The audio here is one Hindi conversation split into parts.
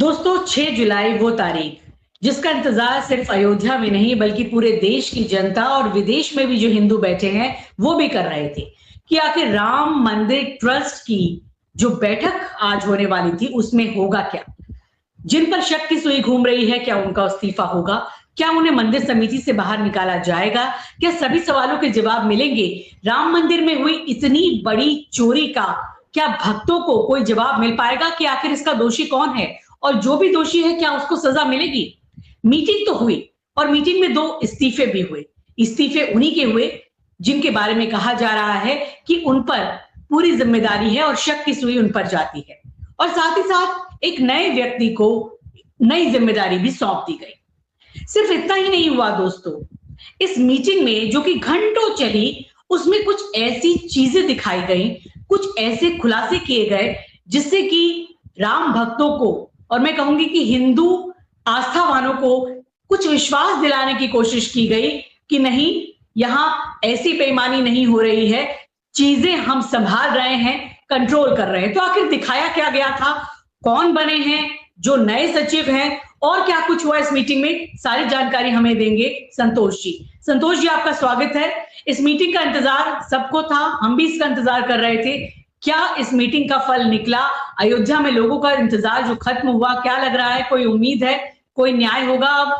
दोस्तों 6 जुलाई वो तारीख जिसका इंतजार सिर्फ अयोध्या में नहीं बल्कि पूरे देश की जनता और विदेश में भी जो हिंदू बैठे हैं वो भी कर रहे थे कि आखिर राम मंदिर ट्रस्ट की जो बैठक आज होने वाली थी उसमें होगा क्या। जिन पर शक की सुई घूम रही है, क्या उनका इस्तीफा होगा, क्या उन्हें मंदिर समिति से बाहर निकाला जाएगा, क्या सभी सवालों के जवाब मिलेंगे। राम मंदिर में हुई इतनी बड़ी चोरी का क्या भक्तों को कोई जवाब मिल पाएगा कि आखिर इसका दोषी कौन है और जो भी दोषी है क्या उसको सजा मिलेगी। मीटिंग तो हुई और मीटिंग में 2 इस्तीफे भी हुए। इस्तीफे उन्हीं के हुए जिनके बारे में कहा जा रहा है कि उन पर पूरी जिम्मेदारी है और शक की सुई उन पर जाती है और साथ ही साथ एक नए व्यक्ति को नई जिम्मेदारी भी सौंप दी गई। सिर्फ इतना ही नहीं हुआ दोस्तों, इस मीटिंग में जो कि घंटों चली उसमें कुछ ऐसी चीजें दिखाई गई, कुछ ऐसे खुलासे किए गए जिससे कि राम भक्तों को और मैं कहूंगी कि हिंदू आस्थावानों को कुछ विश्वास दिलाने की कोशिश की गई कि नहीं, यहां ऐसी बेईमानी नहीं हो रही है, चीजें हम संभाल रहे हैं, कंट्रोल कर रहे हैं। तो आखिर दिखाया क्या गया था, कौन बने हैं जो नए सचिव हैं और क्या कुछ हुआ इस मीटिंग में, सारी जानकारी हमें देंगे संतोष जी। संतोष जी, आपका स्वागत है। इस मीटिंग का इंतजार सबको था, हम भी इसका इंतजार कर रहे थे। क्या इस मीटिंग का फल निकला? अयोध्या में लोगों का इंतजार जो खत्म हुआ, क्या लग रहा है, कोई उम्मीद है, कोई न्याय होगा अब?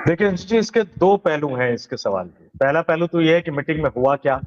देखिए जी, इसके दो पहलू हैं इसके सवाल के। पहला पहलू तो यह है कि मीटिंग में हुआ क्या,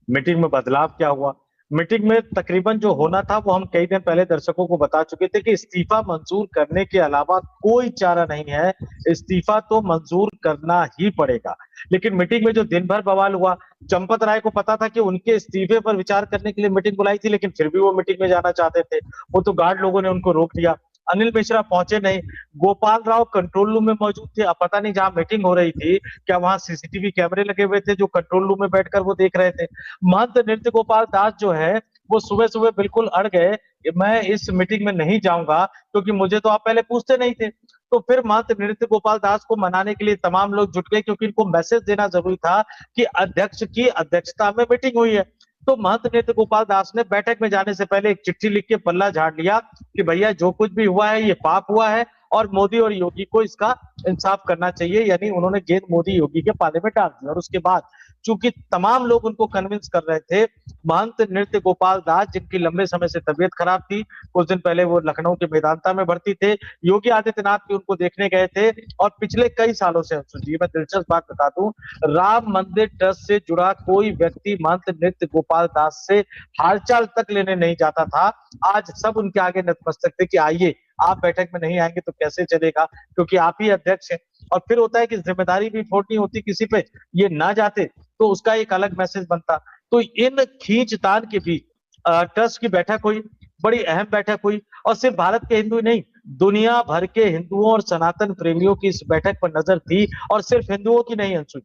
मीटिंग में बदलाव क्या हुआ। मीटिंग में तकरीबन जो होना था वो हम कई दिन पहले दर्शकों को बता चुके थे कि इस्तीफा मंजूर करने के अलावा कोई चारा नहीं है, इस्तीफा तो मंजूर करना ही पड़ेगा। लेकिन मीटिंग में जो दिन भर बवाल हुआ, चंपत राय को पता था कि उनके इस्तीफे पर विचार करने के लिए मीटिंग बुलाई थी, लेकिन फिर भी वो मीटिंग में जाना चाहते थे। वो तो गार्ड लोगों ने उनको रोक दिया। अनिल मिश्रा पहुंचे नहीं। गोपाल राव कंट्रोल रूम में मौजूद थे। अब पता नहीं जहां मीटिंग हो रही थी क्या वहां सीसीटीवी कैमरे लगे हुए थे जो कंट्रोल रूम में बैठकर वो देख रहे थे। महंत नृत्य गोपाल दास जो है वो सुबह सुबह बिल्कुल अड़ गए, मैं इस मीटिंग में नहीं जाऊंगा क्योंकि मुझे तो आप पहले पूछते नहीं थे। तो फिर महंत नृत्य गोपाल दास को मनाने के लिए तमाम लोग जुट गए क्योंकि इनको मैसेज देना जरूरी था कि अध्यक्ष की अध्यक्षता में मीटिंग हुई है। तो महंत नृत्य गोपाल दास ने बैठक में जाने से पहले एक चिट्ठी लिख के पल्ला झाड़ लिया कि भैया जो कुछ भी हुआ है ये पाप हुआ है और मोदी और योगी को इसका इंसाफ करना चाहिए। यानी उन्होंने गेंद मोदी योगी के पाले में डाल दी। और उसके बाद चूंकि तमाम लोग उनको कन्विंस कर रहे थे, महंत नृत्य गोपाल दास जिनकी लंबे समय से तबीयत खराब थी, कुछ दिन पहले वो लखनऊ के मेदांता में भर्ती थे, योगी आदित्यनाथ भी उनको देखने गए थे। और पिछले कई सालों से जी मैं दिलचस्प बात बता दूं, राम मंदिर ट्रस्ट से जुड़ा कोई व्यक्ति महंत नृत्य गोपाल दास से हालचाल तक लेने नहीं जाता था। आज सब उनके आगे नतमस्तक थे कि आइए, आप बैठक में नहीं आएंगे तो कैसे चलेगा, क्योंकि आप ही अध्यक्ष हैं। और फिर होता है कि जिम्मेदारी भी थोड़ी होती किसी पे, ये ना जाते तो उसका एक अलग मैसेज बनता। तो इन खींचतान के बीच ट्रस्ट की बैठक हुई, बड़ी अहम बैठक हुई। और सिर्फ भारत के हिंदू नहीं, दुनिया भर के हिंदुओं और सनातन प्रेमियों की इस बैठक पर नजर थी। और सिर्फ हिंदुओं की नहीं अंशु,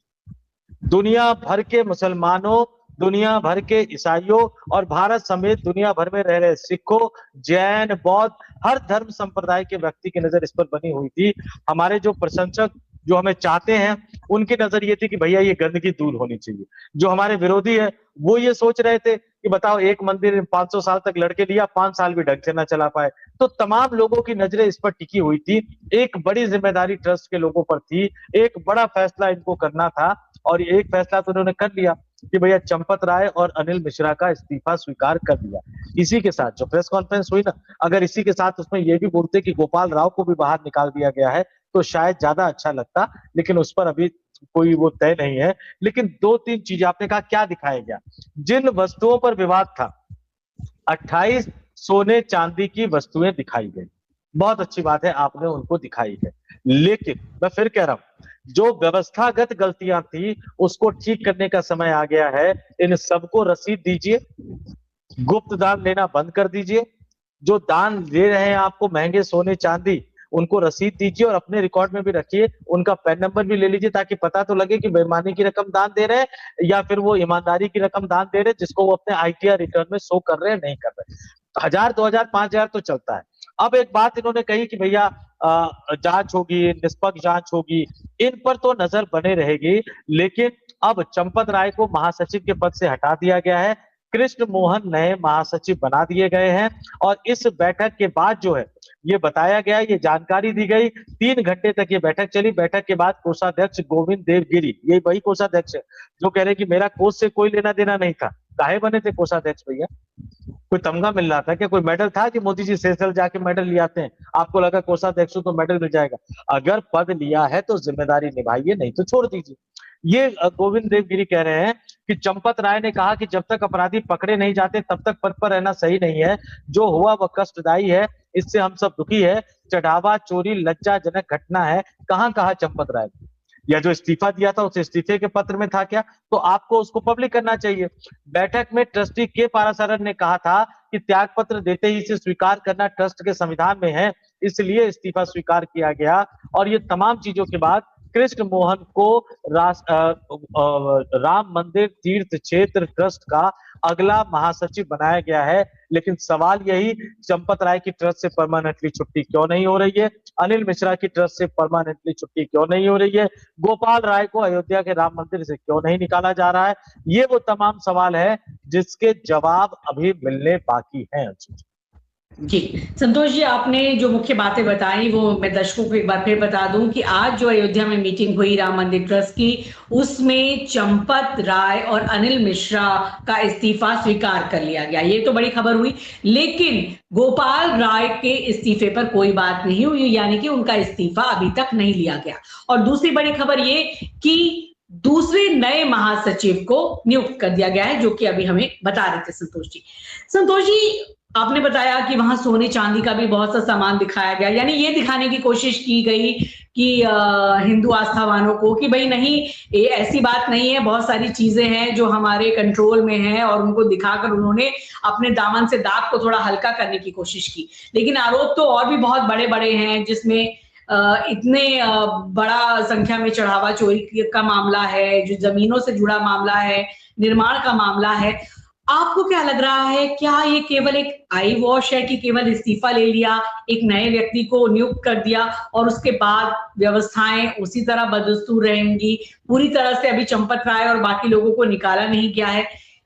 दुनिया भर के मुसलमानों, दुनिया भर के ईसाइयों और भारत समेत दुनिया भर में रह रहे सिखों, जैन, बौद्ध, हर धर्म संप्रदाय के व्यक्ति की नजर इस पर बनी हुई थी। हमारे जो प्रशंसक जो हमें चाहते हैं उनकी नजर ये थी कि भैया ये गंदगी दूर होनी चाहिए। जो हमारे विरोधी है वो ये सोच रहे थे कि बताओ, एक मंदिर 500 साल तक लड़के लिया, 5 साल भी ढंग से ना चला पाए। तो तमाम लोगों की नजरें इस पर टिकी हुई थी। एक बड़ी जिम्मेदारी ट्रस्ट के लोगों पर थी, एक बड़ा फैसला इनको करना था। और एक फैसला तो उन्होंने कर लिया कि भैया चंपत राय और अनिल मिश्रा का इस्तीफा स्वीकार कर दिया। इसी के साथ जो प्रेस कॉन्फ्रेंस हुई ना, अगर इसी के साथ उसमें ये भी बोलते कि गोपाल राव को भी बाहर निकाल दिया गया है तो शायद ज्यादा अच्छा लगता, लेकिन उस पर अभी कोई वो तय नहीं है। लेकिन 2-3 चीजें आपने कहा क्या दिखाया गया। जिन वस्तुओं पर विवाद था, 28 सोने चांदी की वस्तुएं दिखाई गई। बहुत अच्छी बात है, आपने उनको दिखाई है। लेकिन मैं फिर कह रहा हूं, जो व्यवस्थागत गलतियां थी उसको ठीक करने का समय आ गया है। इन सबको रसीद दीजिए, गुप्त दान लेना बंद कर दीजिए। जो दान दे रहे हैं आपको महंगे सोने चांदी, उनको रसीद दीजिए और अपने रिकॉर्ड में भी रखिए। उनका पैन नंबर भी ले लीजिए ताकि पता तो लगे कि बेईमानी की रकम दान दे रहे हैं या फिर वो ईमानदारी की रकम दान दे रहे हैं जिसको वो अपने आईटीआर रिटर्न में शो कर रहे हैं, नहीं कर रहे। 1000, 2000, 5000 तो चलता है। अब एक बात इन्होंने कही कि भैया जांच होगी, निष्पक्ष जांच होगी, इन पर तो नजर बने रहेगी। लेकिन अब चंपत राय को महासचिव के पद से हटा दिया गया है। कृष्ण मोहन नए महासचिव बना दिए गए हैं। और इस बैठक के बाद जो है ये बताया गया, ये जानकारी दी गई, 3 घंटे तक ये बैठक चली। बैठक के बाद कोषाध्यक्ष गोविंद देवगिरी, ये वही कोषाध्यक्ष है जो कह रहे कि मेरा कोष से कोई लेना देना नहीं था। काहे बने थे कोषाध्यक्ष भैया? कोई तमगा मिल रहा था क्या? कोई मेडल था कि मोदी जी सेशल जाके मेडल ले आते हैं? आपको लगा कोषाध्यक्ष तो मेडल मिल जाएगा? अगर पद लिया है तो जिम्मेदारी निभाइए, नहीं तो छोड़ दीजिए। ये गोविंद देवगिरी कह रहे हैं कि चंपत राय ने कहा कि जब तक अपराधी पकड़े नहीं जाते तब तक पद पर रहना सही नहीं है। जो हुआ वह कष्टदायी है, इससे हम सब दुखी है। चढ़ावा चोरी लज्जाजनक घटना है। कहां कहा चंपत राय? या जो इस्तीफा दिया था उस इस्तीफे के पत्र में था क्या? तो आपको उसको पब्लिक करना चाहिए। बैठक में ट्रस्टी के पाराशरन ने कहा था कि त्याग पत्र देते ही इसे स्वीकार करना ट्रस्ट के संविधान में है, इसलिए इस्तीफा स्वीकार किया गया। और ये तमाम चीजों के बाद कृष्ण मोहन को राम मंदिर तीर्थ क्षेत्र ट्रस्ट का अगला महासचिव बनाया गया है। लेकिन सवाल यही, चंपत राय की ट्रस्ट से परमानेंटली छुट्टी क्यों नहीं हो रही है? अनिल मिश्रा की ट्रस्ट से परमानेंटली छुट्टी क्यों नहीं हो रही है? गोपाल राय को अयोध्या के राम मंदिर से क्यों नहीं निकाला जा रहा है? ये वो तमाम सवाल है जिसके जवाब अभी मिलने बाकी हैं। जी, संतोष जी, आपने जो मुख्य बातें बताई वो मैं दर्शकों को एक बार फिर बता दूं कि आज जो अयोध्या में मीटिंग हुई राम मंदिर ट्रस्ट की, उसमें चंपत राय और अनिल मिश्रा का इस्तीफा स्वीकार कर लिया गया। ये तो बड़ी खबर हुई, लेकिन गोपाल राय के इस्तीफे पर कोई बात नहीं हुई, यानी कि उनका इस्तीफा अभी तक नहीं लिया गया। और दूसरी बड़ी खबर ये कि दूसरे नए महासचिव को नियुक्त कर दिया गया है, जो कि अभी हमें बता रहे थे संतोष जी। संतोष जी, आपने बताया कि वहां सोने चांदी का भी बहुत सा सामान दिखाया गया, यानी ये दिखाने की कोशिश की गई कि हिंदू आस्थावानों को कि भाई नहीं, ये ऐसी बात नहीं है, बहुत सारी चीजें हैं जो हमारे कंट्रोल में हैं, और उनको दिखाकर उन्होंने अपने दामन से दाग को थोड़ा हल्का करने की कोशिश की। लेकिन आरोप तो और भी बहुत बड़े बड़े हैं, जिसमें इतने बड़ा संख्या में चढ़ावा चोरी का मामला है, जो जमीनों से जुड़ा मामला है, निर्माण का मामला है। आपको क्या लग रहा है, क्या ये केवल एक आई वॉश है कि केवल इस्तीफा ले लिया, एक नए व्यक्ति को नियुक्त कर दिया और उसके बाद व्यवस्थाएं उसी तरह बदस्तूर रहेंगी? पूरी तरह से अभी चंपत राय और बाकी लोगों को निकाला नहीं गया है।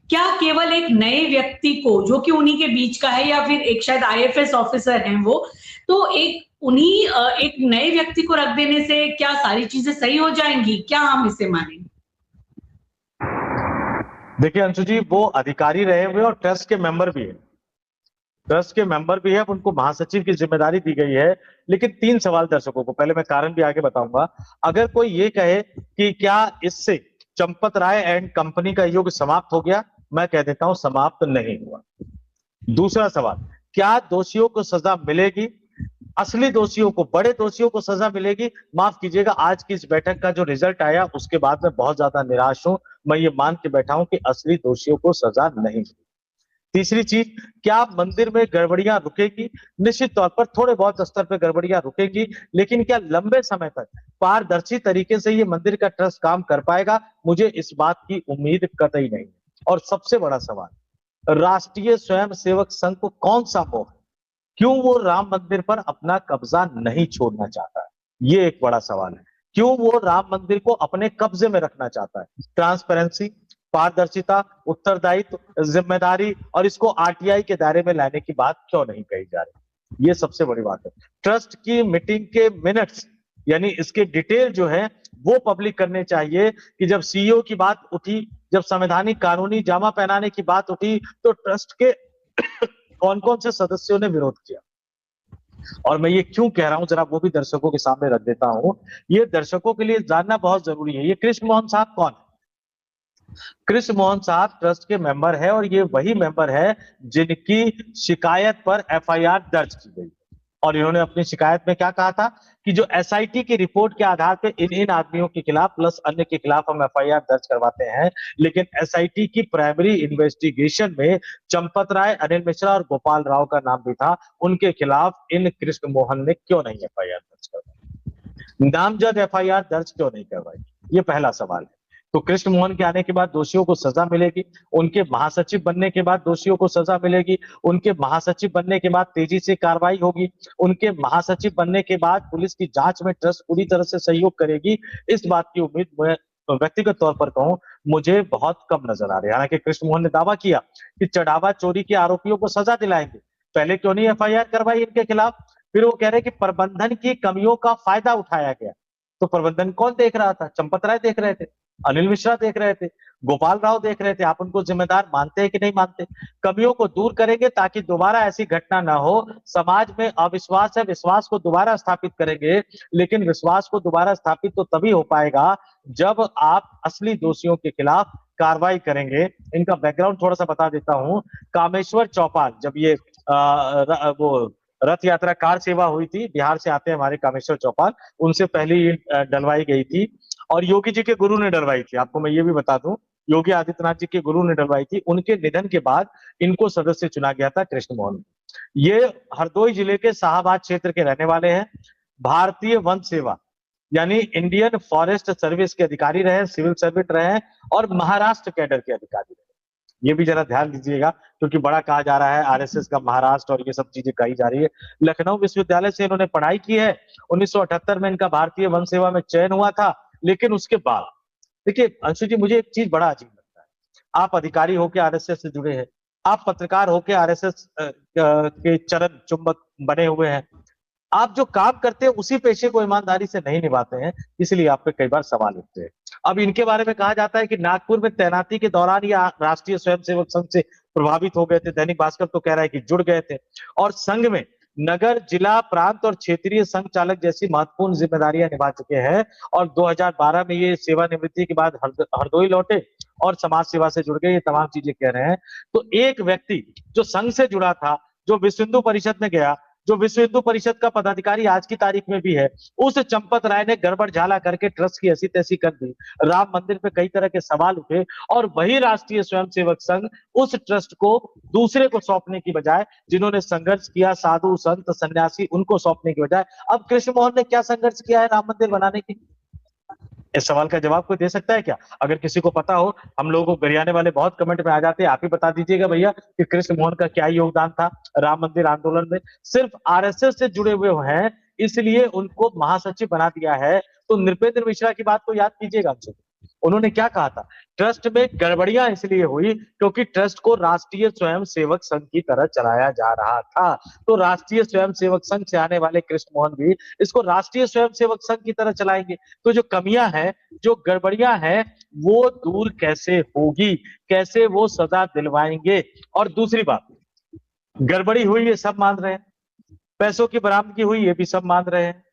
क्या केवल एक नए व्यक्ति को, जो कि उन्हीं के बीच का है, या फिर एक शायद आईएफएस ऑफिसर हैं वो, तो एक नए व्यक्ति को रख देने से क्या सारी चीजें सही हो जाएंगी? क्या हम इसे मानेंगे? देखिए अंशु जी, वो अधिकारी रहे हुए और ट्रस्ट के मेंबर भी है। ट्रस्ट के मेंबर भी है, उनको महासचिव की जिम्मेदारी दी गई है। लेकिन 3 सवाल दर्शकों को, पहले मैं कारण भी आगे बताऊंगा। अगर कोई ये कहे कि क्या इससे चंपत राय एंड कंपनी का युग समाप्त हो गया, मैं कह देता हूं समाप्त नहीं हुआ। दूसरा सवाल, क्या दोषियों को सजा मिलेगी? असली दोषियों को, बड़े दोषियों को सजा मिलेगी? माफ कीजिएगा, आज की इस बैठक का जो रिजल्ट आया उसके बाद मैं बहुत ज्यादा निराश हूं। मैं ये मान के बैठा हूं कि असली दोषियों को सजा नहीं मिलेगी। तीसरी चीज, क्या मंदिर में गड़बड़ियां रुकेगी? निश्चित तौर पर थोड़े बहुत स्तर पर गड़बड़ियां रुकेगी, लेकिन क्या लंबे समय तक पारदर्शी तरीके से ये मंदिर का ट्रस्ट काम कर पाएगा? मुझे इस बात की उम्मीद कतई नहीं। और सबसे बड़ा सवाल, राष्ट्रीय स्वयंसेवक संघ को कौन सा मोह है? क्यों वो राम मंदिर पर अपना कब्जा नहीं छोड़ना चाहता है? ये एक बड़ा सवाल है। क्यों वो राम मंदिर को अपने कब्जे में रखना चाहता है? ट्रांसपेरेंसी, पारदर्शिता, उत्तरदायित्व, जिम्मेदारी और इसको आरटीआई के दायरे में लाने की बात क्यों नहीं कही जा रही? ये सबसे बड़ी बात है। ट्रस्ट की मीटिंग के मिनट्स, यानी इसके डिटेल जो है वो पब्लिक करने चाहिए कि जब सीईओ की बात उठी, जब संवैधानिक कानूनी जामा पहनाने की बात उठी, तो ट्रस्ट के कौन कौन से सदस्यों ने विरोध किया। और मैं ये क्यों कह रहा हूं, जरा वो भी दर्शकों के सामने रख देता हूं। ये दर्शकों के लिए जानना बहुत जरूरी है। ये कृष्ण मोहन साहब कौन है? कृष्ण मोहन साहब ट्रस्ट के मेंबर है, और ये वही मेंबर है जिनकी शिकायत पर एफआईआर दर्ज की गई। और इन्होंने अपनी शिकायत में क्या कहा था कि जो एसआईटी की रिपोर्ट के आधार पे इन आदमियों के खिलाफ प्लस अन्य के खिलाफ हम एफआईआर दर्ज करवाते हैं, लेकिन एसआईटी की प्राइमरी इन्वेस्टिगेशन में चंपत राय, अनिल मिश्रा और गोपाल राव का नाम भी था। उनके खिलाफ इन कृष्ण मोहन ने क्यों नहीं एफआईआर दर्ज करवाई? नामजद एफआईआर दर्ज क्यों नहीं करवाई? ये पहला सवाल है। तो कृष्ण मोहन के आने के बाद दोषियों को सजा मिलेगी, उनके महासचिव बनने के बाद दोषियों को सजा मिलेगी, उनके महासचिव बनने के बाद तेजी से कार्रवाई होगी, उनके महासचिव बनने के बाद पुलिस की जांच में ट्रस्ट पूरी तरह से सहयोग करेगी। इस बात की उम्मीद मैं व्यक्तिगत तौर पर कहूं मुझे बहुत कम नजर आ रहे हैं। हालांकि कृष्ण मोहन ने दावा किया कि चढ़ावा चोरी के आरोपियों को सजा दिलाएंगे, पहले क्यों नहीं एफआईआर करवाई इनके खिलाफ? फिर वो कह रहे कि प्रबंधन की कमियों का फायदा उठाया गया। तो प्रबंधन कौन देख रहा था? चंपत राय देख रहे थे, अनिल मिश्रा देख रहे थे, गोपाल राव देख रहे थे। आप उनको जिम्मेदार मानते हैं कि नहीं मानते? कमियों को दूर करेंगे ताकि दोबारा ऐसी घटना ना हो। समाज में अविश्वास है, विश्वास को दोबारा स्थापित करेंगे, लेकिन विश्वास को दोबारा स्थापित तो तभी हो पाएगा जब आप असली दोषियों के खिलाफ कार्रवाई करेंगे। इनका बैकग्राउंड थोड़ा सा बता देता हूं। कामेश्वर चौपाल, जब ये वो रथ यात्रा कार सेवा हुई थी, बिहार से आते हैं हमारे कामेश्वर चौपाल, उनसे पहले ये डलवाई गई थी और योगी जी के गुरु ने डलवाई थी। आपको मैं ये भी बता दूं, योगी आदित्यनाथ जी के गुरु ने डलवाई थी। उनके निधन के बाद इनको सदस्य चुना गया था कृष्ण मोहन। ये हरदोई जिले के शाहबाद क्षेत्र के रहने वाले हैं। भारतीय वन सेवा यानी इंडियन फॉरेस्ट सर्विस के अधिकारी रहे, सिविल सर्वेंट रहे और महाराष्ट्र कैडर के अधिकारी रहे। ये भी जरा ध्यान दीजिएगा, क्योंकि बड़ा कहा जा रहा है आरएसएस का महाराष्ट्र और ये सब चीजें कही जा रही है। लखनऊ विश्वविद्यालय से इन्होंने पढ़ाई की है। 1978 में इनका भारतीय वन सेवा में चयन हुआ था, लेकिन उसके बाद देखिए अंशु जी, मुझे एक चीज बड़ा अजीब लगता है। आप अधिकारी होकर आरएसएस से जुड़े हैं, आप पत्रकार होकर आरएसएस के चरण चुंबक बने हुए हैं, आप जो काम करते हैं उसी पेशे को ईमानदारी से नहीं निभाते हैं, इसलिए आप पे कई बार सवाल उठते हैं। अब इनके बारे में कहा जाता है कि नागपुर में तैनाती के दौरान ये राष्ट्रीय स्वयंसेवक संघ से प्रभावित हो गए थे। दैनिक भास्कर तो कह रहा है कि जुड़ गए थे और संघ में नगर, जिला, प्रांत और क्षेत्रीय संघ चालक जैसी महत्वपूर्ण जिम्मेदारियां निभा चुके हैं। और 2012 में ये सेवानिवृत्ति के बाद हरदोई लौटे और समाज सेवा से जुड़ गए। ये तमाम चीजें कह रहे हैं। तो एक व्यक्ति जो संघ से जुड़ा था, जो विश्व हिंदू परिषद में गया, जो विश्व हिंदू परिषद का पदाधिकारी आज की तारीख में भी है, उस चंपत राय ने गड़बड़ झाला करके ट्रस्ट की ऐसी तैसी कर दी। राम मंदिर पे कई तरह के सवाल उठे और वही राष्ट्रीय स्वयंसेवक संघ उस ट्रस्ट को दूसरे को सौंपने की बजाय, जिन्होंने संघर्ष किया, साधु संत सन्यासी, उनको सौंपने की बजाय अब कृष्ण मोहन ने क्या संघर्ष किया है राम मंदिर बनाने की? इस सवाल का जवाब कोई दे सकता है क्या? अगर किसी को पता हो, हम लोगों को गरियाने वाले बहुत कमेंट में आ जाते हैं, आप ही बता दीजिएगा भैया कि कृष्ण मोहन का क्या योगदान था राम मंदिर आंदोलन में। सिर्फ आरएसएस से जुड़े हुए हैं इसलिए उनको महासचिव बना दिया है। तो नृपेंद्र मिश्रा की बात को याद कीजिएगा। उन्होंने क्या कहा था? ट्रस्ट में गड़बड़ियां इसलिए हुई क्योंकि ट्रस्ट को राष्ट्रीय स्वयंसेवक संघ की तरह चलाया जा रहा था। तो राष्ट्रीय स्वयंसेवक संघ से आने वाले कृष्ण मोहन भी इसको राष्ट्रीय स्वयंसेवक संघ की तरह चलाएंगे। तो जो कमियां हैं, जो गड़बड़ियां हैं, वो दूर कैसे होगी, कैसे वो सजा दिलवाएंगे? और दूसरी बात, गड़बड़ी हुई ये सब मान रहे हैं, पैसों की बरामदगी हुई ये भी सब मान रहे हैं,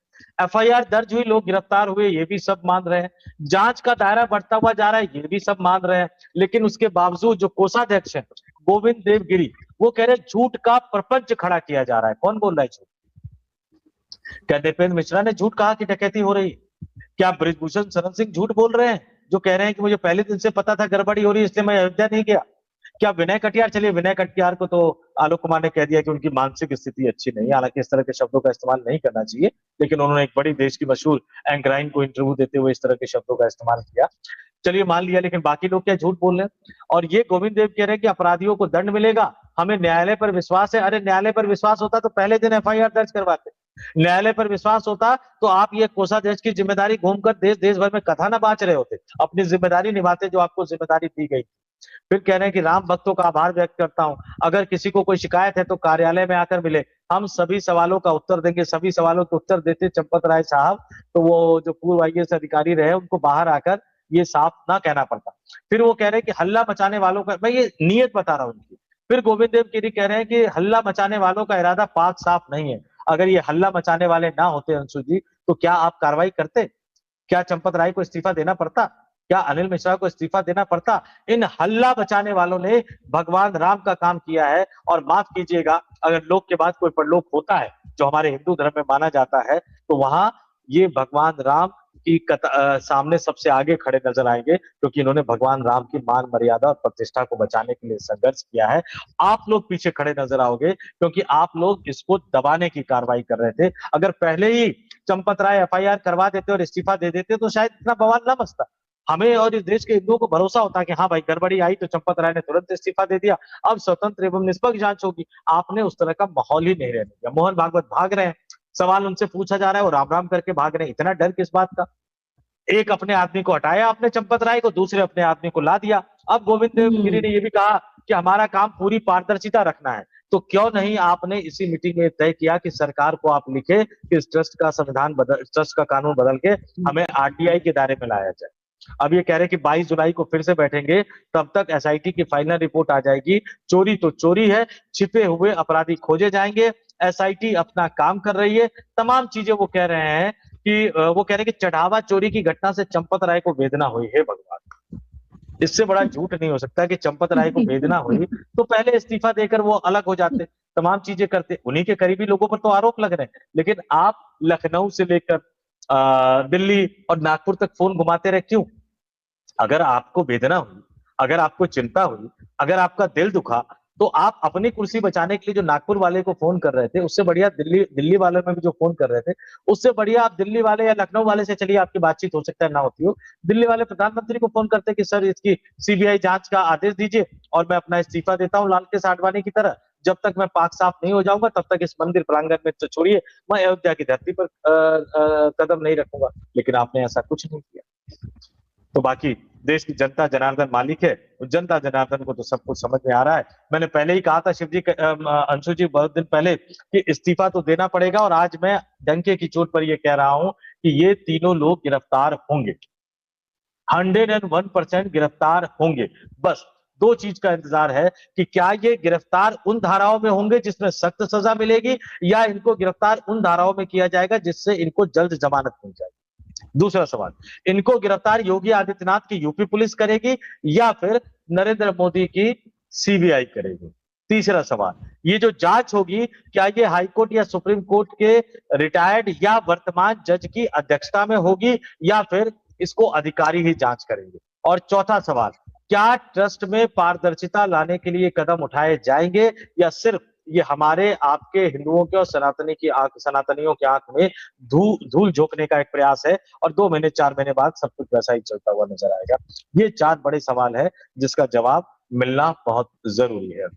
एफआईआर दर्ज हुई, लोग गिरफ्तार हुए ये भी सब मान रहे हैं, जांच का दायरा बढ़ता हुआ जा रहा है ये भी सब मान रहे हैं। लेकिन उसके बावजूद जो कोषाध्यक्ष है गोविंद देवगिरी, वो कह रहे झूठ का प्रपंच खड़ा किया जा रहा है। कौन बोल रहा है झूठ? क्या नृपेंद्र मिश्रा ने झूठ कहा कि डकैती हो रही है? क्या ब्रिजभूषण शरण सिंह झूठ बोल रहे हैं जो कह रहे हैं कि मुझे पहले दिन से पता था गड़बड़ी हो रही है इसलिए मैं अयोध्या नहीं गया? क्या विनय कटियार, चलिए विनय कटियार को तो आलोक कुमार ने कह दिया कि उनकी मानसिक स्थिति अच्छी नहीं है, हालांकि इस तरह के शब्दों का इस्तेमाल नहीं करना चाहिए, लेकिन उन्होंने एक बड़ी देश की मशहूर एंकराइन को इंटरव्यू देते हुए इस तरह के शब्दों का इस्तेमाल किया। चलिए मान लिया, लेकिन बाकी लोग क्या झूठ बोल रहे हैं? और ये गोविंद देव कह रहे हैं कि अपराधियों को दंड मिलेगा, हमें न्यायालय पर विश्वास है। अरे न्यायालय पर विश्वास होता तो पहले दिन एफआईआर दर्ज करवाते। न्यायालय पर विश्वास होता तो आप ये कोषाध्यक्ष की जिम्मेदारी घूमकर देश देश भर में कथा ना बांच रहे होते, अपनी जिम्मेदारी निभाते जो आपको जिम्मेदारी दी गई। फिर कह रहे हैं कि राम भक्तों का आभार व्यक्त करता हूं, अगर किसी को कोई शिकायत है तो कार्यालय में आकर मिले, हम सभी सवालों का उत्तर देंगे। सभी सवालों के उत्तर देते चंपत राय साहब, तो वो जो पूर्व आईएएस अधिकारी रहे उनको बाहर आकर ये साफ ना कहना पड़ता। फिर वो कह रहे हैं कि हल्ला मचाने वालों का, मैं ये नीयत बता रहा हूं उनकी। फिर गोविंद देव गिरी कह रहे हैं कि हल्ला मचाने वालों का इरादा पाक साफ नहीं है। अगर ये हल्ला मचाने वाले ना होते अंशु जी, तो क्या आप कार्रवाई करते? क्या चंपत राय को इस्तीफा देना पड़ता? क्या अनिल मिश्रा को इस्तीफा देना पड़ता? इन हल्ला बचाने वालों ने भगवान राम का काम किया है। और माफ कीजिएगा, अगर लोक के बाद कोई परलोक होता है जो हमारे हिंदू धर्म में माना जाता है, तो वहां ये भगवान राम की सामने सबसे आगे खड़े नजर आएंगे, क्योंकि इन्होंने भगवान राम की मान मर्यादा और प्रतिष्ठा को बचाने के लिए संघर्ष किया है। आप लोग पीछे खड़े नजर आओगे क्योंकि आप लोग इसको दबाने की कार्रवाई कर रहे थे। अगर पहले ही चंपत राय एफआईआर करवा देते और इस्तीफा दे देते तो शायद इतना बवाल न मचता। हमें और इस देश के हिंदुओं को भरोसा होता कि हाँ भाई गड़बड़ी आई तो चंपत राय ने तुरंत इस्तीफा दे दिया, अब स्वतंत्र एवं निष्पक्ष जांच होगी। आपने उस तरह का माहौल ही नहीं रहने दिया। मोहन भागवत भाग रहे हैं, सवाल उनसे पूछा जा रहा है और राम राम करके भाग रहे हैं। इतना डर किस बात का? एक अपने आदमी को हटाया आपने चंपत राय को, दूसरे अपने आदमी को ला दिया। अब गोविंद देव गिरी ने ये भी कहा कि हमारा काम पूरी पारदर्शिता रखना है। तो क्यों नहीं आपने इसी मीटिंग में तय किया कि सरकार को आप लिखे कि इस ट्रस्ट का संविधान बदल, ट्रस्ट का कानून बदल के हमें आरटीआई के दायरे में लाया जाए। अब ये कह रहे कि 22 जुलाई को फिर से बैठेंगे, तब तक एसआईटी की फाइनल रिपोर्ट आ जाएगी। चोरी तो चोरी है, छिपे हुए अपराधी खोजे जाएंगे, एसआईटी अपना काम कर रही है, तमाम चीजें वो कह रहे हैं कि वो कह रहे हैं कि चढ़ावा चोरी की घटना से चंपत राय को वेदना हुई है। भगवान, इससे बड़ा झूठ नहीं हो सकता कि चंपत राय को वेदना हुई तो पहले इस्तीफा देकर वो अलग हो जाते, तमाम चीजें करते। उन्हीं के करीबी लोगों पर तो आरोप लग रहे हैं, लेकिन आप लखनऊ से लेकर दिल्ली और नागपुर तक फोन घुमाते रहे, क्यों? अगर आपको वेदना हुई, अगर आपको चिंता हुई, अगर आपका दिल दुखा, तो आप अपनी कुर्सी बचाने के लिए जो नागपुर वाले को फोन कर रहे थे, उससे बढ़िया दिल्ली वाले में भी जो फोन कर रहे थे, उससे बढ़िया आप दिल्ली वाले या लखनऊ वाले से चलिए, आपकी बातचीत हो सकता है ना होती हो, दिल्ली वाले प्रधानमंत्री को फोन करते कि सर इसकी सीबीआई जांच का आदेश दीजिए और मैं अपना इस्तीफा देता हूं लाल कृष्ण आडवाणी की तरह। जब तक मैं पाक साफ नहीं हो जाऊंगा तब तक इस मंदिर प्रांगण में तो छोड़िए, मैं अयोध्या की धरती पर कदम नहीं रखूंगा। लेकिन आपने ऐसा कुछ नहीं किया। तो बाकी देश की जनता जनार्दन मालिक है, उस जनता जनार्दन को तो सब कुछ समझ में आ रहा है। मैंने पहले ही कहा था शिव जी, अंशु जी, बहुत दिन पहले कि इस्तीफा तो देना पड़ेगा, और आज मैं डंके की चोट पर यह कह रहा हूं कि ये तीनों लोग गिरफ्तार होंगे, 101% गिरफ्तार होंगे। बस दो चीज का इंतजार है कि क्या ये गिरफ्तार उन धाराओं में होंगे जिसमें सख्त सजा मिलेगी, या इनको गिरफ्तार उन धाराओं में किया जाएगा जिससे इनको जल्द जमानत मिल जाएगी। दूसरा सवाल, इनको गिरफ्तार योगी आदित्यनाथ की यूपी पुलिस करेगी या फिर नरेंद्र मोदी की सीबीआई करेगी। तीसरा सवाल, ये जो जांच होगी क्या ये हाईकोर्ट या सुप्रीम कोर्ट के रिटायर्ड या वर्तमान जज की अध्यक्षता में होगी या फिर इसको अधिकारी ही जांच करेंगे। और चौथा सवाल, क्या ट्रस्ट में पारदर्शिता लाने के लिए कदम उठाए जाएंगे या सिर्फ ये हमारे आपके हिंदुओं के और सनातनियों के आंख में धूल झोंकने का एक प्रयास है और 2 महीने 4 महीने बाद सब कुछ वैसा ही चलता हुआ नजर आएगा। ये 4 बड़े सवाल है जिसका जवाब मिलना बहुत जरूरी है।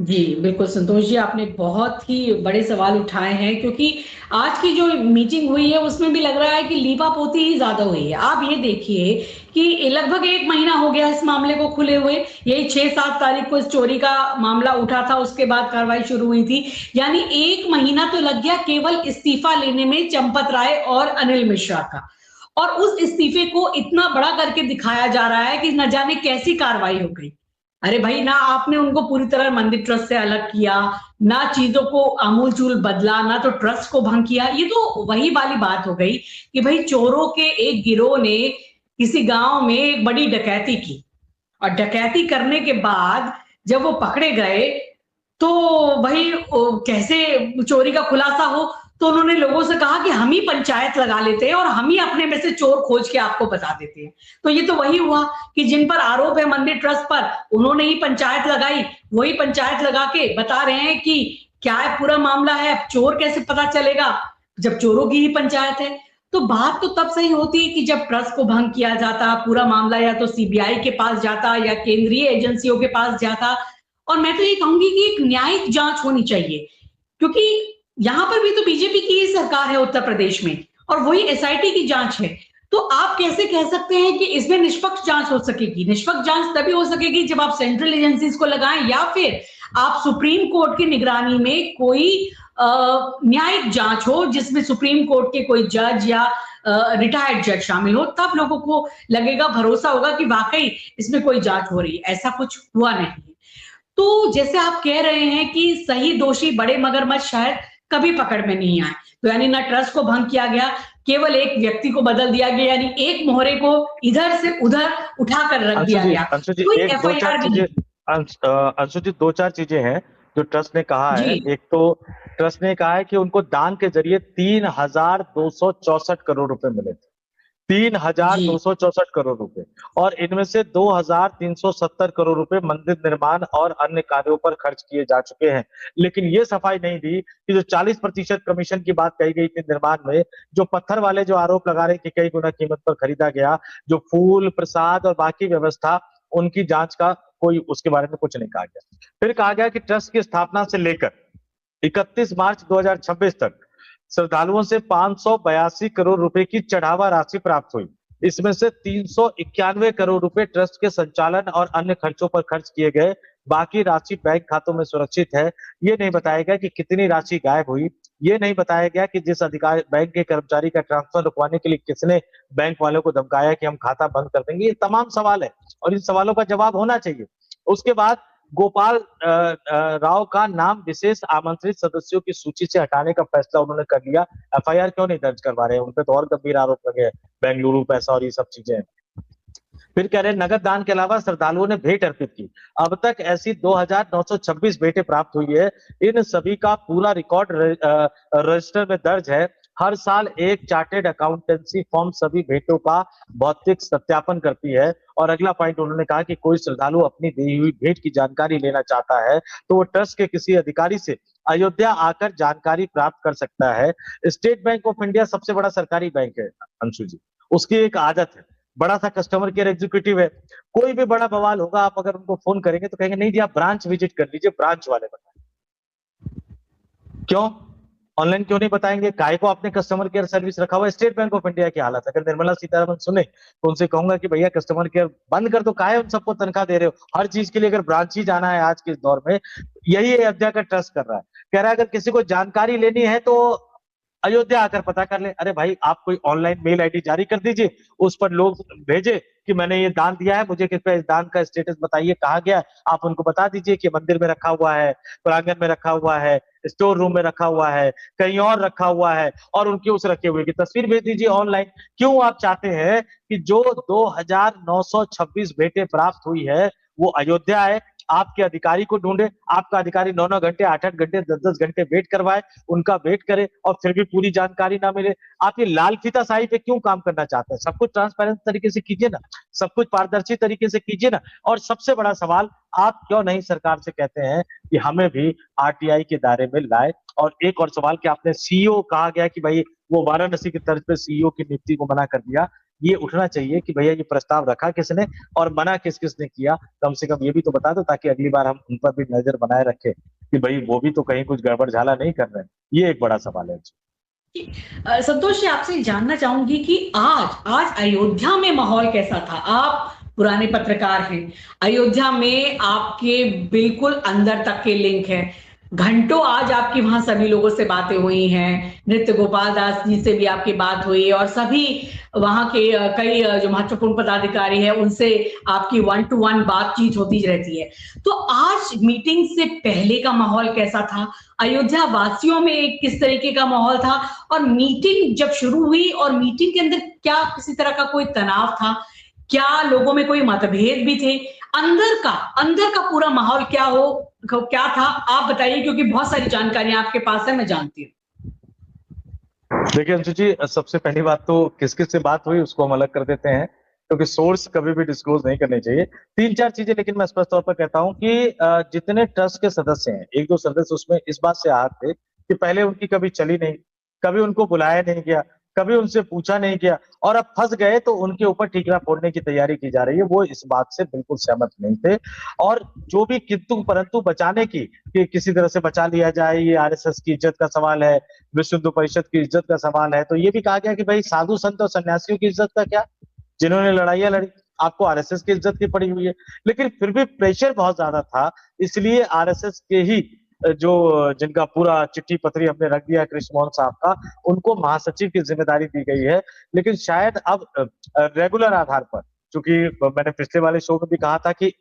जी बिल्कुल संतोष जी, आपने बहुत ही बड़े सवाल उठाए हैं, क्योंकि आज की जो मीटिंग हुई है उसमें भी लग रहा है कि लीपापोती ही ज्यादा हुई है। आप ये देखिए कि लगभग 1 महीना हो गया इस मामले को खुले हुए, यही 6-7 तारीख को इस चोरी का मामला उठा था, उसके बाद कार्रवाई शुरू हुई थी, यानी 1 महीना तो लग गया केवल इस्तीफा लेने में चंपत राय और अनिल मिश्रा का। और उस इस्तीफे को इतना बड़ा करके दिखाया जा रहा है कि न जाने कैसी कार्रवाई हो गई। अरे भाई, ना आपने उनको पूरी तरह मंदिर ट्रस्ट से अलग किया, ना चीजों को आमूल-चूल बदला, ना तो ट्रस्ट को भंग किया। ये तो वही वाली बात हो गई कि भाई चोरों के एक गिरोह ने किसी गांव में एक बड़ी डकैती की, और डकैती करने के बाद जब वो पकड़े गए तो भाई कैसे चोरी का खुलासा हो, तो उन्होंने लोगों से कहा कि हम ही पंचायत लगा लेते हैं और हम ही अपने में से चोर खोज के आपको बता देते हैं। तो ये तो वही हुआ कि जिन पर आरोप है मंदिर ट्रस्ट पर, उन्होंने ही पंचायत लगाई, वही पंचायत लगा के बता रहे हैं कि क्या है पूरा मामला है। अब चोर कैसे पता चलेगा जब चोरों की ही पंचायत है? तो बात तो तब सही होती है कि जब ट्रस्ट को भंग किया जाता, पूरा मामला या तो सीबीआई के पास जाता या केंद्रीय एजेंसियों के पास जाता। और मैं तो ये कहूंगी कि एक न्यायिक जांच होनी चाहिए, क्योंकि यहां पर भी तो बीजेपी की ही सरकार है उत्तर प्रदेश में, और वही एसआईटी की जांच है। तो आप कैसे कह सकते हैं कि इसमें निष्पक्ष जांच हो सकेगी? निष्पक्ष जांच तभी हो सकेगी जब आप सेंट्रल एजेंसीज को लगाएं, या फिर आप सुप्रीम कोर्ट की निगरानी में कोई न्यायिक जांच हो जिसमें सुप्रीम कोर्ट के कोई जज या रिटायर्ड जज शामिल हो, तब लोगों को लगेगा, भरोसा होगा कि वाकई इसमें कोई जांच हो रही है। ऐसा कुछ हुआ नहीं है। तो जैसे आप कह रहे हैं कि सही दोषी बड़े मगरमच्छ शायद कभी पकड़ में नहीं आए, तो यानी ना ट्रस्ट को भंग किया गया, केवल एक व्यक्ति को बदल दिया गया, यानी एक मोहरे को इधर से उधर उठाकर रख दिया गया। अंशु जी, अंशु जी 2-4 चीजें हैं जो ट्रस्ट ने कहा है। एक तो ट्रस्ट ने कहा है कि उनको दान के जरिए 3,264 करोड़ रुपए मिले थे, 3,264 करोड़ रुपए, और इनमें से 2,370 करोड़ रुपए मंदिर निर्माण और अन्य कार्यों पर खर्च किए जा चुके हैं। लेकिन ये सफाई नहीं दी कि जो 40% कमीशन की बात कही गई थी निर्माण में, जो पत्थर वाले जो आरोप लगा रहे कि कई गुना कीमत पर खरीदा गया, जो फूल प्रसाद और बाकी व्यवस्था, उनकी जांच का कोई उसके बारे में कुछ नहीं कहा गया। फिर कहा गया कि ट्रस्ट की स्थापना से लेकर 31 मार्च 2026 तक श्रद्धालुओं से 582 करोड़ रुपए की चढ़ावा राशि प्राप्त हुई। इसमें से 391 करोड़ रुपए ट्रस्ट के संचालन और अन्य खर्चों पर खर्च किए गए। बाकी राशि बैंक खातों में सुरक्षित है। ये नहीं बताया गया कि कितनी राशि गायब हुई। ये नहीं बताया गया कि जिस अधिकारी बैंक के कर्मचारी का ट्रांसफर रुकवाने के लिए किसने बैंक वालों को धमकाया कि हम खाता बंद कर देंगे। ये तमाम सवाल है और इन सवालों का जवाब होना चाहिए। उसके बाद गोपाल राव का नाम विशेष आमंत्रित सदस्यों की सूची से हटाने का फैसला उन्होंने कर लिया। एफआईआर क्यों नहीं दर्ज करवा रहे हैं? उन पे तो और गंभीर आरोप लगे हैं, बेंगलुरु पैसा और ये सब चीजें। फिर कह रहे नगद दान के अलावा श्रद्धालुओं ने भेंट अर्पित की। अब तक ऐसी 2926 भेंटें प्राप्त हुई है। इन सभी का पूरा रिकॉर्ड रजिस्टर में दर्ज है। हर साल एक चार्टेड अकाउंटेंसी फॉर्म सभी भेंटों का भौतिक सत्यापन करती है। और अगला पॉइंट उन्होंने कहा कि कोई श्रद्धालु अपनी दी हुई भेंट की जानकारी लेना चाहता है तो वो ट्रस्ट के किसी अधिकारी से अयोध्या आकर जानकारी प्राप्त कर सकता है। स्टेट बैंक ऑफ इंडिया सबसे बड़ा सरकारी बैंक है अंशु जी। उसकी एक आदत है, बड़ा सा कस्टमर केयर एग्जीक्यूटिव है। कोई भी बड़ा बवाल होगा, आप अगर उनको फोन करेंगे तो कहेंगे नहीं जी आप ब्रांच विजिट कर लीजिए, ब्रांच वाले बताएं। क्यों ऑनलाइन क्यों नहीं बताएंगे? काय को आपने कस्टमर केयर सर्विस रखा हुआ है? स्टेट बैंक ऑफ इंडिया की हालत। अगर निर्मला सीतारमण सुने तो उनसे कहूंगा कि भैया कस्टमर केयर बंद कर दो, काय उन सबको तनख्वाह दे रहे हो? हर चीज के लिए अगर ब्रांच ही जाना है आज के दौर में, यही अयोध्या का ट्रस्ट कर रहा है। कह रहा है अगर किसी को जानकारी लेनी है तो अयोध्या आकर पता कर ले। अरे भाई आप कोई ऑनलाइन मेल आईडी जारी कर दीजिए, उस पर लोग भेजे कि मैंने ये दान दिया है, मुझे कृपया इस दान का स्टेटस बताइए, कहाँ गया। आप उनको बता दीजिए कि मंदिर में रखा हुआ है, प्रांगण में रखा हुआ है, स्टोर रूम में रखा हुआ है, कहीं और रखा हुआ है, और उनकी उस रखे हुए की तस्वीर भेज दीजिए ऑनलाइन। क्यों आप चाहते हैं कि जो 2926 भेंटें प्राप्त हुई है वो अयोध्या है, आपके अधिकारी को ढूंढे, आपका अधिकारी 9-9 घंटे 8-8 घंटे 10-10 घंटे वेट करवाए, उनका वेट करे और फिर भी पूरी जानकारी ना मिले? आप ये लाल फीता शाही पे क्यों काम करना चाहते हैं? सब कुछ ट्रांसपेरेंट तरीके से कीजिए ना, सब कुछ पारदर्शी तरीके से कीजिए ना। और सबसे बड़ा सवाल, आप क्यों नहीं सरकार से कहते हैं कि हमें भी आरटीआई के दायरे में लाए? और एक और सवाल कि आपने सीईओ कहा गया कि भाई वो वाराणसी की तर्ज पे सीईओ की नियुक्ति को मना कर दिया, ये उठना चाहिए कि भैया ये प्रस्ताव रखा किसने और मना किस किसने किया। कम से कम ये भी तो बता दो ताकि अगली बार हम उन पर भी नजर बनाए रखें कि भाई वो भी तो कहीं कुछ गड़बड़ झाला नहीं कर रहे हैं। ये एक बड़ा सवाल है। संतोष जी आपसे जानना चाहूंगी कि आज अयोध्या में माहौल कैसा था? आप पुराने पत्रकार हैं, अयोध्या में आपके बिल्कुल अंदर तक के लिंक है, घंटों आज आपकी वहां सभी लोगों से बातें हुई हैं, नृत्य गोपाल दास जी से भी आपकी बात हुई और सभी वहां के कई जो महत्वपूर्ण पदाधिकारी हैं उनसे आपकी 1-to-1 बातचीत होती रहती है। तो आज मीटिंग से पहले का माहौल कैसा था? अयोध्या वासियों में किस तरीके का माहौल था? और मीटिंग जब शुरू हुई और मीटिंग के अंदर क्या किसी तरह का कोई तनाव था? क्या लोगों में कोई मतभेद भी थे? अंदर का पूरा माहौल क्या था? आप बताइए क्योंकि बहुत सारी जानकारियां आपके पास है, मैं जानती हूँ। देखिए अंशु जी, सबसे पहली बात तो किस किस से बात हुई उसको हम अलग कर देते हैं क्योंकि सोर्स कभी भी डिस्क्लोज नहीं करने चाहिए। 3-4 चीजें लेकिन मैं स्पष्ट तौर पर कहता हूं कि जितने ट्रस्ट के सदस्य हैं, 1-2 सदस्य उसमें इस बात से आहत थे कि पहले उनकी कभी चली नहीं, कभी उनको बुलाया नहीं गया, कभी उनसे पूछा नहीं गया और अब फंस गए तो उनके ऊपर ठीकरा फोड़ने की तैयारी की जा रही है। वो इस बात से बिल्कुल सहमत नहीं थे और जो भी किंतु परंतु बचाने की कि किसी तरह से बचा लिया जाए, ये आरएसएस की इज्जत का सवाल है, विश्व हिंदू परिषद की इज्जत का सवाल है। तो ये भी कहा गया कि भाई साधु संत और सन्यासियों की इज्जत का क्या, जिन्होंने लड़ाइयां लड़ी, आपको आरएसएस की इज्जत की पड़ी हुई है। लेकिन फिर भी प्रेशर बहुत ज्यादा था, इसलिए आरएसएस के ही जो जिनका पूरा चिट्ठी पत्री हमने रख दिया कृष्ण मोहन साहब का, उनको महासचिव की जिम्मेदारी दी गई है। लेकिन शायद अब रेगुलर आधार पर, चूंकि मैंने पिछले वाले शो में भी कहा था कि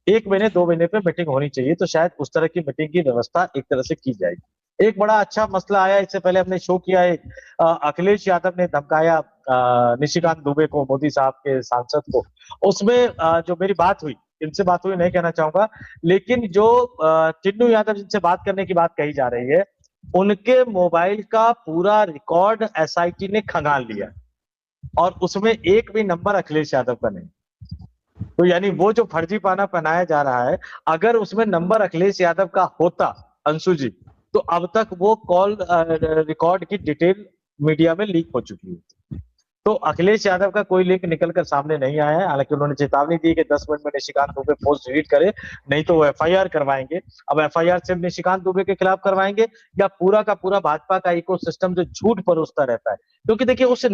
1 महीने 2 महीने पे मीटिंग होनी चाहिए, तो शायद उस तरह की मीटिंग की व्यवस्था एक तरह से की जाएगी। एक बड़ा अच्छा मसला आया, इससे पहले हमने शो किया है, अखिलेश यादव ने धमकाया निशिकांत दुबे को, मोदी साहब के सांसद को। उसमें जो मेरी बात हुई, इनसे बात हुई नहीं कहना चाहूंगा, लेकिन जो टिन्नू यादव जिनसे बात करने की बात कही जा रही है, उनके मोबाइल का पूरा रिकॉर्ड एसआईटी ने खंगाल लिया और उसमें एक भी नंबर अखिलेश यादव का नहीं। तो यानी वो जो फर्जी पाना पहनाया जा रहा है, अगर उसमें नंबर अखिलेश यादव का होता अंशु जी, तो अब तक वो कॉल रिकॉर्ड की डिटेल मीडिया में लीक हो चुकी होती। तो अखिलेश यादव का कोई लिंक निकलकर सामने नहीं आया है। हालांकि उन्होंने चेतावनी दी कि 10 मिनट में निशिकांत दुबे पोस्ट डिलीट करे, नहीं तो वो एफआईआर करवाएंगे। अब एफआईआर सिर्फ निशिकांत दुबे के खिलाफ करवाएंगे या पूरा का पूरा भाजपा का इकोसिस्टम जो झूठ परोसता रहता है, क्योंकि देखिए उस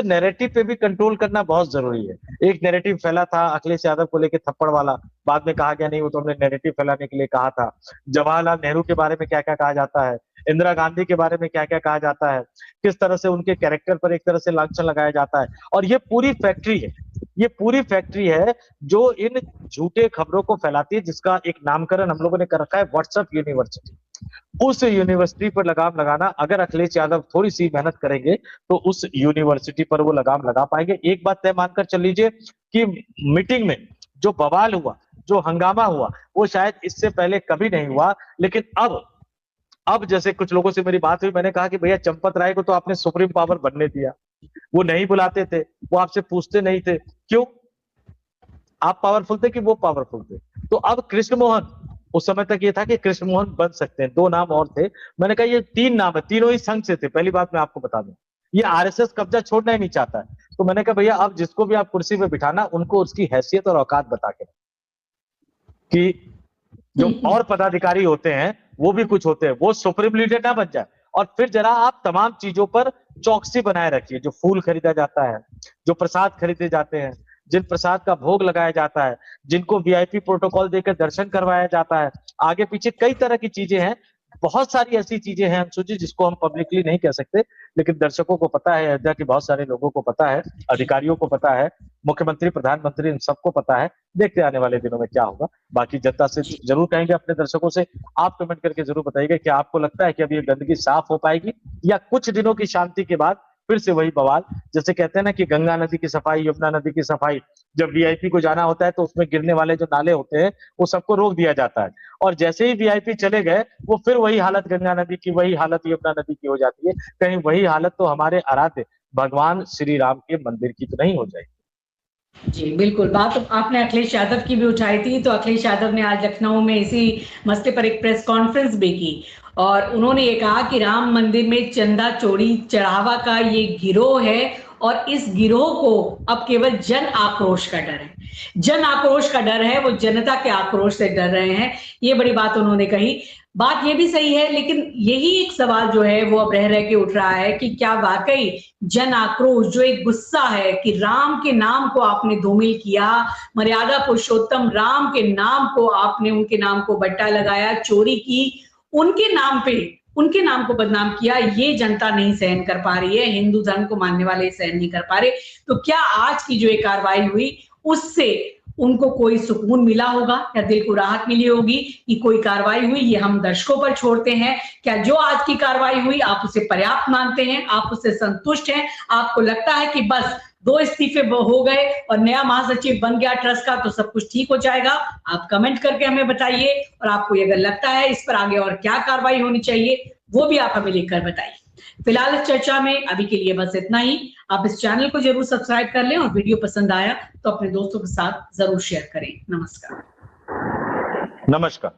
नैरेटिव पे भी कंट्रोल करना बहुत जरूरी है। एक नैरेटिव फैला था अखिलेश यादव को लेकर थप्पड़ वाला, बाद में कहा गया नहीं वो तो हमने नैरेटिव फैलाने के लिए कहा था। जवाहरलाल नेहरू के बारे में क्या क्या कहा जाता है, इंदिरा गांधी के बारे में क्या क्या कहा जाता है, किस तरह से उनके कैरेक्टर पर एक तरह से लांछन लगाया जाता है। और ये पूरी फैक्ट्री है जो इन झूठे खबरों को फैलाती है, जिसका एक नामकरण हम लोगों ने कर रखा है व्हाट्सएप यूनिवर्सिटी। उस यूनिवर्सिटी पर लगाम लगाना, अगर अखिलेश यादव थोड़ी सी मेहनत करेंगे तो उस यूनिवर्सिटी पर वो लगाम लगा पाएंगे। एक बात तय मानकर चल लीजिए कि मीटिंग में जो बवाल हुआ, जो हंगामा हुआ, वो शायद इससे पहले कभी नहीं हुआ। लेकिन अब जैसे कुछ लोगों से मेरी बात हुई, मैंने कहा कि भैया चंपत राय को तो आपने सुप्रीम पावर बनने दिया, वो नहीं बुलाते थे, वो आपसे पूछते नहीं थे, क्यों? आप पावरफुल थे कि वो पावरफुल थे? तो अब कृष्ण मोहन, उस समय तक ये था कि कृष्ण मोहन बन सकते हैं, 2 नाम और थे। मैंने कहा ये 3 नाम है, तीनों ही संघ से थे। पहली बात मैं आपको बता दूं, ये आरएसएस कब्जा छोड़ना ही नहीं चाहता है। तो मैंने कहा भैया अब जिसको भी आप कुर्सी पे बिठाना, उनको उसकी हैसियत और औकात बता के, कि जो और पदाधिकारी होते हैं वो भी कुछ होते हैं, वो सुप्रीम लीडर ना बन जाए। और फिर जरा आप तमाम चीजों पर चौकसी बनाए रखिए। जो फूल खरीदा जाता है, जो प्रसाद खरीदे जाते हैं, जिन प्रसाद का भोग लगाया जाता है, जिनको वीआईपी प्रोटोकॉल देकर दर्शन करवाया जाता है, आगे पीछे कई तरह की चीजें हैं। बहुत सारी ऐसी चीजें हैं अंशु जी जिसको हम पब्लिकली नहीं कह सकते, लेकिन दर्शकों को पता है, अयोध्या के बहुत सारे लोगों को पता है, अधिकारियों को पता है, मुख्यमंत्री, प्रधानमंत्री, इन सबको पता है। देखते आने वाले दिनों में क्या होगा। बाकी जनता से जरूर कहेंगे, अपने दर्शकों से आप कमेंट करके जरूर बताइएगा कि आपको लगता है कि अब ये गंदगी साफ हो पाएगी या कुछ दिनों की शांति के बाद फिर से वही बवाल। जैसे कहते हैं ना कि गंगा नदी की सफाई, यमुना नदी की सफाई, जब वीआईपी को जाना होता है तो उसमें गिरने वाले जो नाले होते हैं वो सबको रोक दिया जाता है, और जैसे ही वीआईपी चले गए वो फिर वही हालत गंगा नदी की, वही हालत यमुना नदी की हो जाती है। कहीं वही हालत तो हमारे आराध्य भगवान श्री राम के मंदिर की तो नहीं हो जाएगी? जी बिल्कुल, बात आपने अखिलेश यादव की भी उठाई थी। तो अखिलेश यादव ने आज लखनऊ में इसी मसले पर एक प्रेस कॉन्फ्रेंस भी की और उन्होंने ये कहा कि राम मंदिर में चंदा चोरी चढ़ावा का ये गिरोह है और इस गिरोह को अब केवल जन आक्रोश का डर है। जन आक्रोश का डर है, वो जनता के आक्रोश से डर रहे हैं। ये बड़ी बात उन्होंने कही। बात ये भी सही है, लेकिन यही एक सवाल जो है वो अब रह के उठ रहा है कि क्या वाकई जन आक्रोश, जो एक गुस्सा है कि राम के नाम को आपने धूमिल किया, मर्यादा पुरुषोत्तम राम के नाम को आपने, उनके नाम को बट्टा लगाया, चोरी की, उनके नाम को बदनाम किया, ये जनता नहीं सहन कर पा रही है, हिंदू धर्म को मानने वाले सहन नहीं कर पा रहे। तो क्या आज की जो एक कार्रवाई हुई उससे उनको कोई सुकून मिला होगा या दिल को राहत मिली होगी कि कोई कार्रवाई हुई? ये हम दर्शकों पर छोड़ते हैं। क्या जो आज की कार्रवाई हुई आप उसे पर्याप्त मानते हैं, आप उससे संतुष्ट हैं? आपको लगता है कि बस 2 इस्तीफे हो गए और नया महासचिव बन गया ट्रस्ट का तो सब कुछ ठीक हो जाएगा? आप कमेंट करके हमें बताइए। और आपको अगर लगता है इस पर आगे और क्या कार्रवाई होनी चाहिए वो भी आप हमें लिखकर बताइए। फिलहाल इस चर्चा में अभी के लिए बस इतना ही। आप इस चैनल को जरूर सब्सक्राइब कर लें और वीडियो पसंद आया तो अपने दोस्तों के साथ जरूर शेयर करें। नमस्कार। नमस्कार।